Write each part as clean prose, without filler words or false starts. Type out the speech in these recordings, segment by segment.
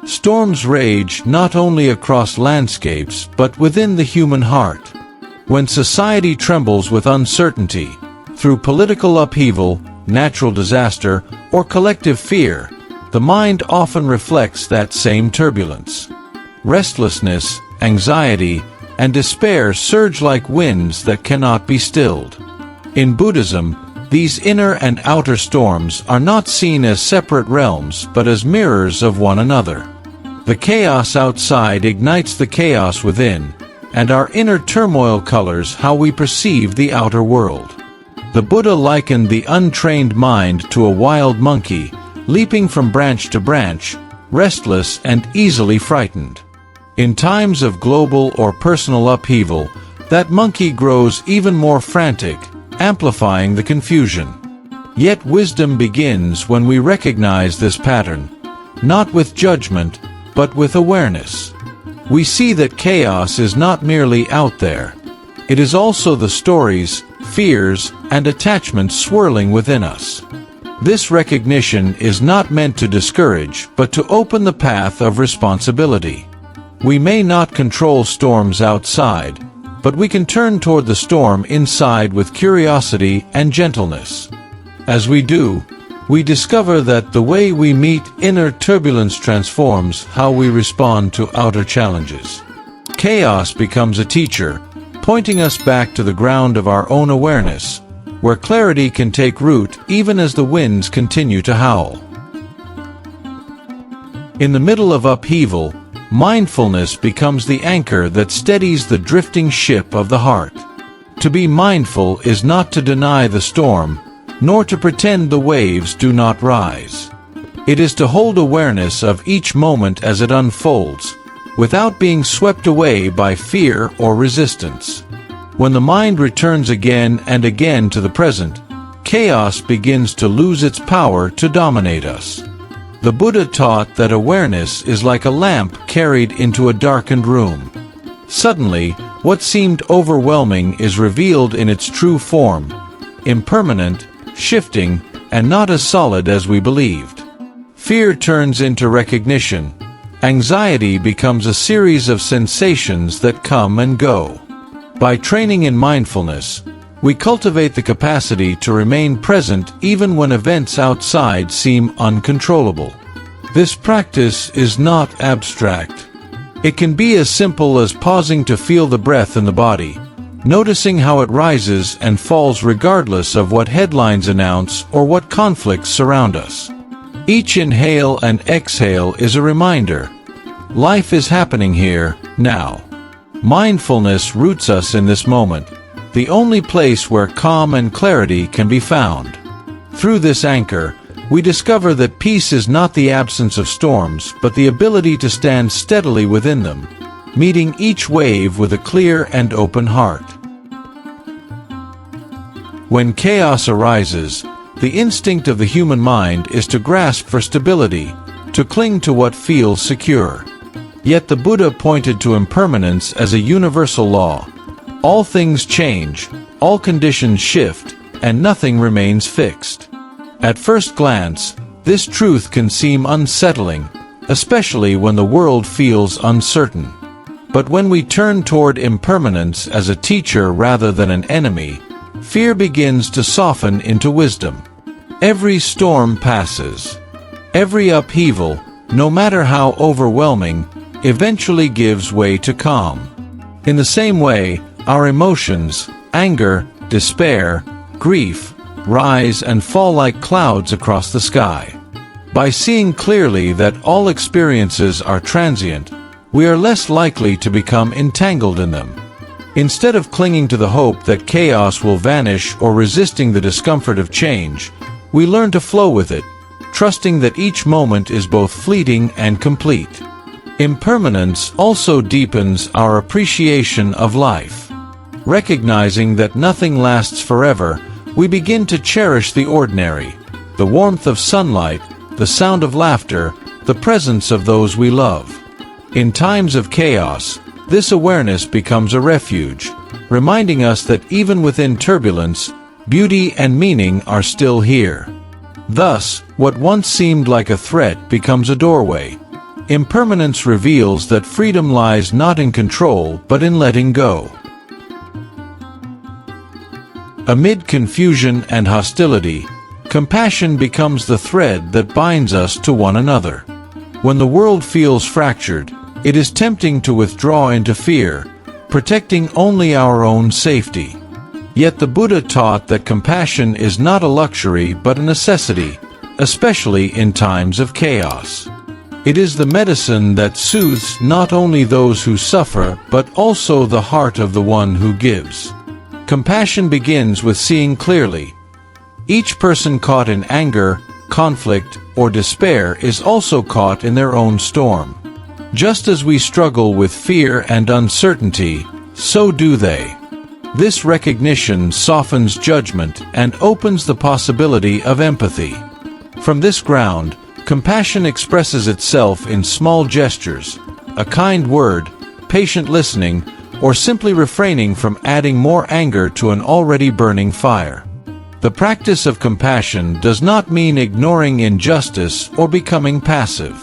Storms rage not only across landscapes but within the human heart. When society trembles with uncertainty, through political upheaval, natural disaster, or collective fear, the mind often reflects that same turbulence. Restlessness, anxiety, and despair surge like winds that cannot be stilled. In Buddhism, these inner and outer storms are not seen as separate realms but as mirrors of one another. The chaos outside ignites the chaos within, and our inner turmoil colors how we perceive the outer world. The Buddha likened the untrained mind to a wild monkey, leaping from branch to branch, restless and easily frightened. In times of global or personal upheaval, that monkey grows even more frantic, amplifying the confusion. Yet wisdom begins when we recognize this pattern, not with judgment, but with awareness. We see that chaos is not merely out there. It is also the stories, fears, and attachments swirling within us. This recognition is not meant to discourage, but to open the path of responsibility. We may not control storms outside, but we can turn toward the storm inside with curiosity and gentleness. As we do, we discover that the way we meet inner turbulence transforms how we respond to outer challenges. Chaos becomes a teacher, pointing us back to the ground of our own awareness, where clarity can take root even as the winds continue to howl. In the middle of upheaval, mindfulness becomes the anchor that steadies the drifting ship of the heart. To be mindful is not to deny the storm, nor to pretend the waves do not rise. It is to hold awareness of each moment as it unfolds, without being swept away by fear or resistance. When the mind returns again and again to the present, chaos begins to lose its power to dominate us. The Buddha taught that awareness is like a lamp carried into a darkened room. Suddenly, what seemed overwhelming is revealed in its true form, impermanent, shifting, and not as solid as we believed. Fear turns into recognition. Anxiety becomes a series of sensations that come and go. By training in mindfulness, we cultivate the capacity to remain present even when events outside seem uncontrollable. This practice is not abstract. It can be as simple as pausing to feel the breath in the body, noticing how it rises and falls regardless of what headlines announce or what conflicts surround us. Each inhale and exhale is a reminder. Life is happening here, now. Mindfulness roots us in this moment, the only place where calm and clarity can be found. Through this anchor, we discover that peace is not the absence of storms, but the ability to stand steadily within them, meeting each wave with a clear and open heart. When chaos arises, the instinct of the human mind is to grasp for stability, to cling to what feels secure. Yet the Buddha pointed to impermanence as a universal law. All things change, all conditions shift, and nothing remains fixed. At first glance, this truth can seem unsettling, especially when the world feels uncertain. But when we turn toward impermanence as a teacher rather than an enemy, fear begins to soften into wisdom. Every storm passes. Every upheaval, no matter how overwhelming, eventually gives way to calm. In the same way, our emotions, anger, despair, grief, rise and fall like clouds across the sky. By seeing clearly that all experiences are transient, we are less likely to become entangled in them. Instead of clinging to the hope that chaos will vanish or resisting the discomfort of change, we learn to flow with it, trusting that each moment is both fleeting and complete. Impermanence also deepens our appreciation of life. Recognizing that nothing lasts forever, we begin to cherish the ordinary, the warmth of sunlight, the sound of laughter, the presence of those we love. In times of chaos, this awareness becomes a refuge, reminding us that even within turbulence, beauty and meaning are still here. Thus, what once seemed like a threat becomes a doorway. impermanence reveals that freedom lies not in control but in letting go. Amid confusion and hostility, compassion becomes the thread that binds us to one another. When the world feels fractured, it is tempting to withdraw into fear, protecting only our own safety. Yet the Buddha taught that compassion is not a luxury but a necessity, especially in times of chaos. It is the medicine that soothes not only those who suffer but also the heart of the one who gives. Compassion begins with seeing clearly. Each person caught in anger, conflict, or despair is also caught in their own storm. Just as we struggle with fear and uncertainty, so do they. This recognition softens judgment and opens the possibility of empathy. From this ground, compassion expresses itself in small gestures, a kind word, patient listening, or simply refraining from adding more anger to an already burning fire. The practice of compassion does not mean ignoring injustice or becoming passive.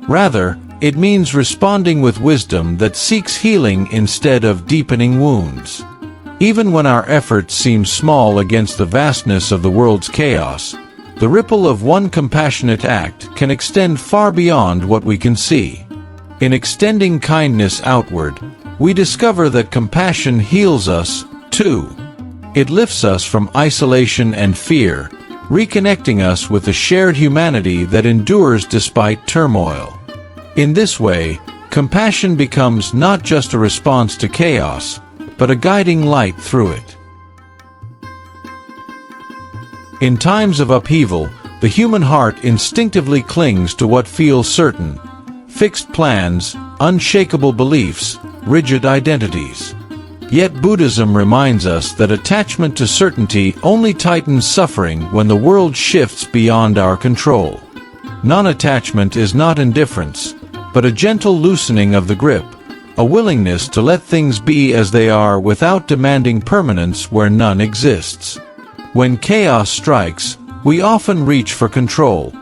Rather, it means responding with wisdom that seeks healing instead of deepening wounds. Even when our efforts seem small against the vastness of the world's chaos, the ripple of one compassionate act can extend far beyond what we can see. In extending kindness outward, we discover that compassion heals us, too. It lifts us from isolation and fear, reconnecting us with a shared humanity that endures despite turmoil. In this way, compassion becomes not just a response to chaos, but a guiding light through it. In times of upheaval, the human heart instinctively clings to what feels certain: fixed plans, unshakable beliefs, rigid identities. Yet Buddhism reminds us that attachment to certainty only tightens suffering when the world shifts beyond our control. Non-attachment is not indifference, but a gentle loosening of the grip, a willingness to let things be as they are without demanding permanence where none exists. When chaos strikes, we often reach for control,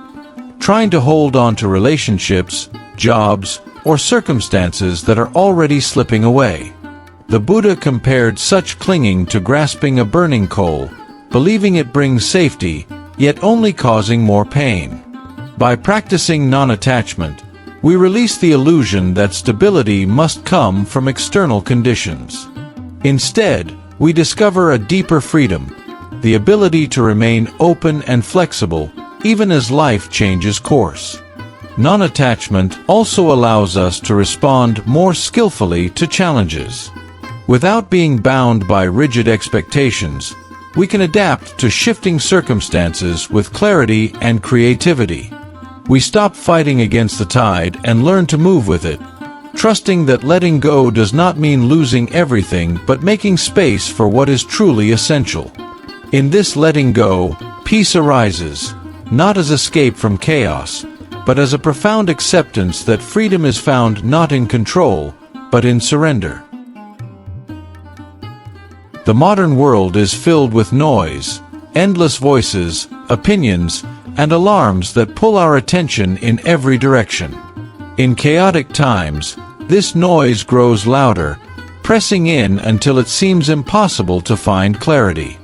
trying to hold on to relationships, jobs, or circumstances that are already slipping away. The Buddha compared such clinging to grasping a burning coal, believing it brings safety, yet only causing more pain. By practicing non-attachment, we release the illusion that stability must come from external conditions. Instead, we discover a deeper freedom, the ability to remain open and flexible, even as life changes course. Non-attachment also allows us to respond more skillfully to challenges. Without being bound by rigid expectations, we can adapt to shifting circumstances with clarity and creativity. We stop fighting against the tide and learn to move with it, trusting that letting go does not mean losing everything but making space for what is truly essential. In this letting go, peace arises, not as escape from chaos, but as a profound acceptance that freedom is found not in control, but in surrender. The modern world is filled with noise, endless voices, opinions, and alarms that pull our attention in every direction. In chaotic times, this noise grows louder, pressing in until it seems impossible to find clarity.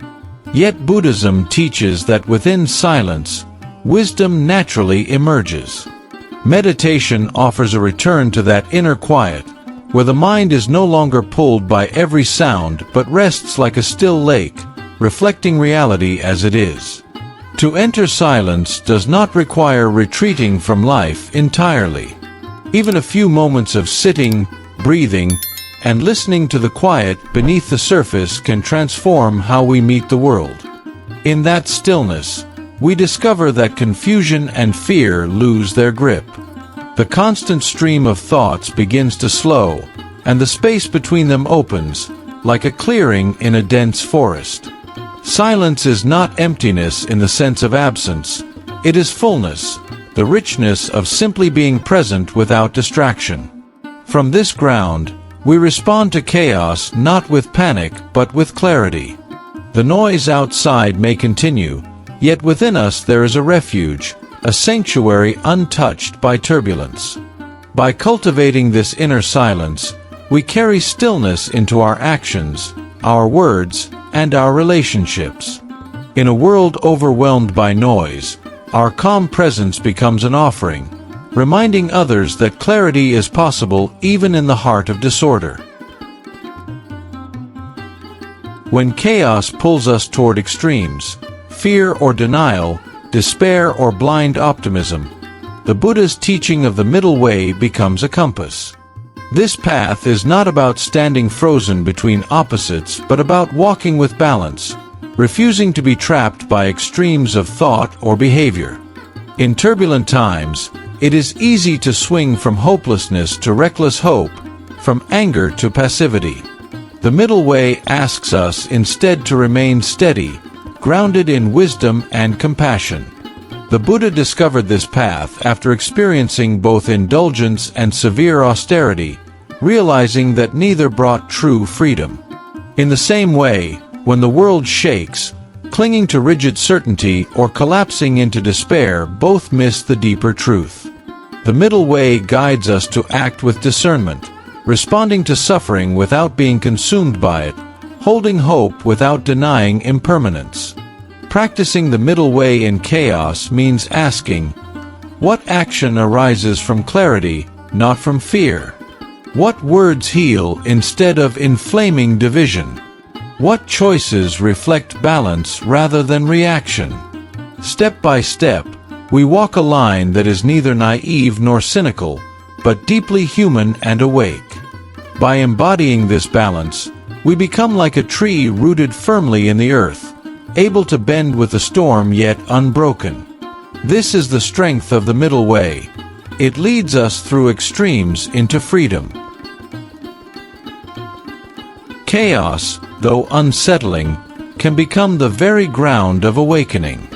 Yet Buddhism teaches that within silence, wisdom naturally emerges. Meditation offers a return to that inner quiet, where the mind is no longer pulled by every sound but rests like a still lake, reflecting reality as it is. To enter silence does not require retreating from life entirely. Even a few moments of sitting, breathing, and listening to the quiet beneath the surface can transform how we meet the world. In that stillness, we discover that confusion and fear lose their grip. The constant stream of thoughts begins to slow, and the space between them opens, like a clearing in a dense forest. Silence is not emptiness in the sense of absence. It is fullness, the richness of simply being present without distraction. From this ground, we respond to chaos not with panic but with clarity. The noise outside may continue, yet within us there is a refuge, a sanctuary untouched by turbulence. By cultivating this inner silence, we carry stillness into our actions, our words, and our relationships. In a world overwhelmed by noise, our calm presence becomes an offering, reminding others that clarity is possible even in the heart of disorder. When chaos pulls us toward extremes, fear or denial, despair or blind optimism, the Buddha's teaching of the middle way becomes a compass. This path is not about standing frozen between opposites but about walking with balance, refusing to be trapped by extremes of thought or behavior. In turbulent times, it is easy to swing from hopelessness to reckless hope, from anger to passivity. The middle way asks us instead to remain steady, grounded in wisdom and compassion. The Buddha discovered this path after experiencing both indulgence and severe austerity, realizing that neither brought true freedom. In the same way, when the world shakes, clinging to rigid certainty or collapsing into despair both miss the deeper truth. The middle way guides us to act with discernment, responding to suffering without being consumed by it, holding hope without denying impermanence. Practicing the middle way in chaos means asking, what action arises from clarity, not from fear? What words heal instead of inflaming division? What choices reflect balance rather than reaction? Step by step, we walk a line that is neither naive nor cynical, but deeply human and awake. By embodying this balance, we become like a tree rooted firmly in the earth, able to bend with the storm yet unbroken. This is the strength of the middle way. It leads us through extremes into freedom. Chaos, though unsettling, can become the very ground of awakening.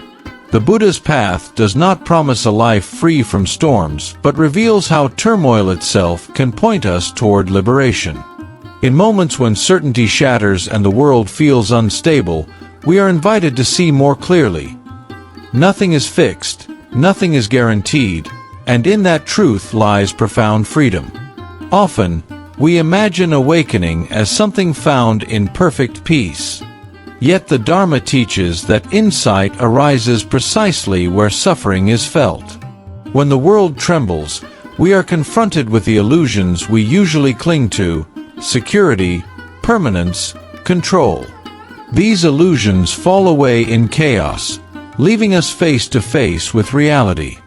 The Buddha's path does not promise a life free from storms, but reveals how turmoil itself can point us toward liberation. In moments when certainty shatters and the world feels unstable, we are invited to see more clearly. Nothing is fixed, nothing is guaranteed, and in that truth lies profound freedom. Often, we imagine awakening as something found in perfect peace. Yet the Dharma teaches that insight arises precisely where suffering is felt. When the world trembles, we are confronted with the illusions we usually cling to: security, permanence, control. These illusions fall away in chaos, leaving us face to face with reality.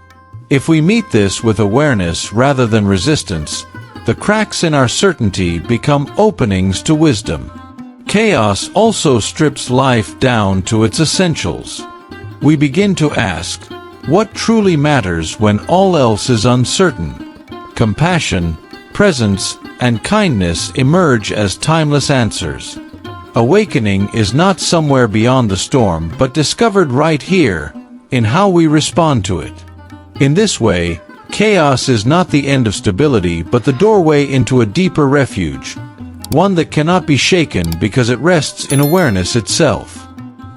If we meet this with awareness rather than resistance, the cracks in our certainty become openings to wisdom. Chaos also strips life down to its essentials. We begin to ask, what truly matters when all else is uncertain? Compassion, presence, and kindness emerge as timeless answers. Awakening is not somewhere beyond the storm, but discovered right here, in how we respond to it. In this way, chaos is not the end of stability, but the doorway into a deeper refuge, one that cannot be shaken because it rests in awareness itself.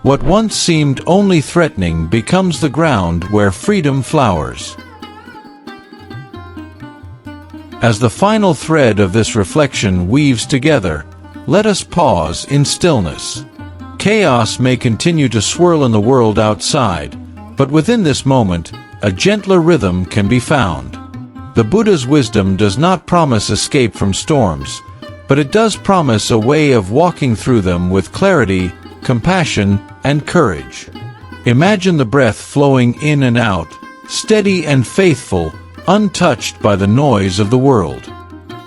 What once seemed only threatening becomes the ground where freedom flowers. As the final thread of this reflection weaves together, let us pause in stillness. Chaos may continue to swirl in the world outside, but within this moment, a gentler rhythm can be found. The Buddha's wisdom does not promise escape from storms, but it does promise a way of walking through them with clarity, compassion, and courage. Imagine the breath flowing in and out, steady and faithful, untouched by the noise of the world.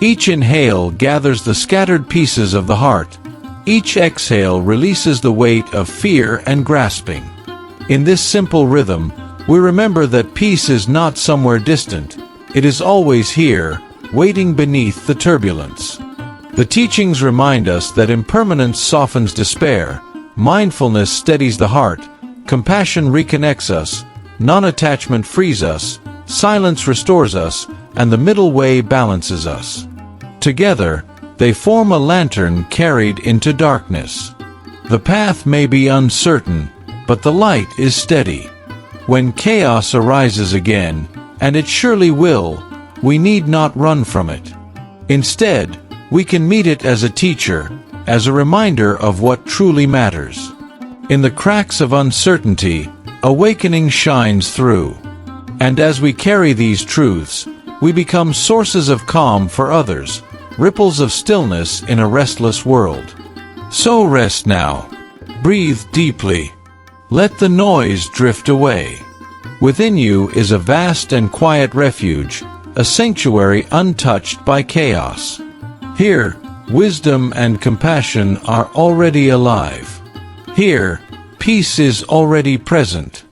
Each inhale gathers the scattered pieces of the heart. Each exhale releases the weight of fear and grasping. In this simple rhythm, we remember that peace is not somewhere distant. It is always here, waiting beneath the turbulence. The teachings remind us that impermanence softens despair, mindfulness steadies the heart, compassion reconnects us, non-attachment frees us, silence restores us, and the middle way balances us. Together, they form a lantern carried into darkness. The path may be uncertain, but the light is steady. When chaos arises again, and it surely will, we need not run from it. Instead, we can meet it as a teacher, as a reminder of what truly matters. In the cracks of uncertainty, awakening shines through. And as we carry these truths, we become sources of calm for others, ripples of stillness in a restless world. So rest now. Breathe deeply. Let the noise drift away. Within you is a vast and quiet refuge, a sanctuary untouched by chaos. Here, wisdom and compassion are already alive. Here, peace is already present.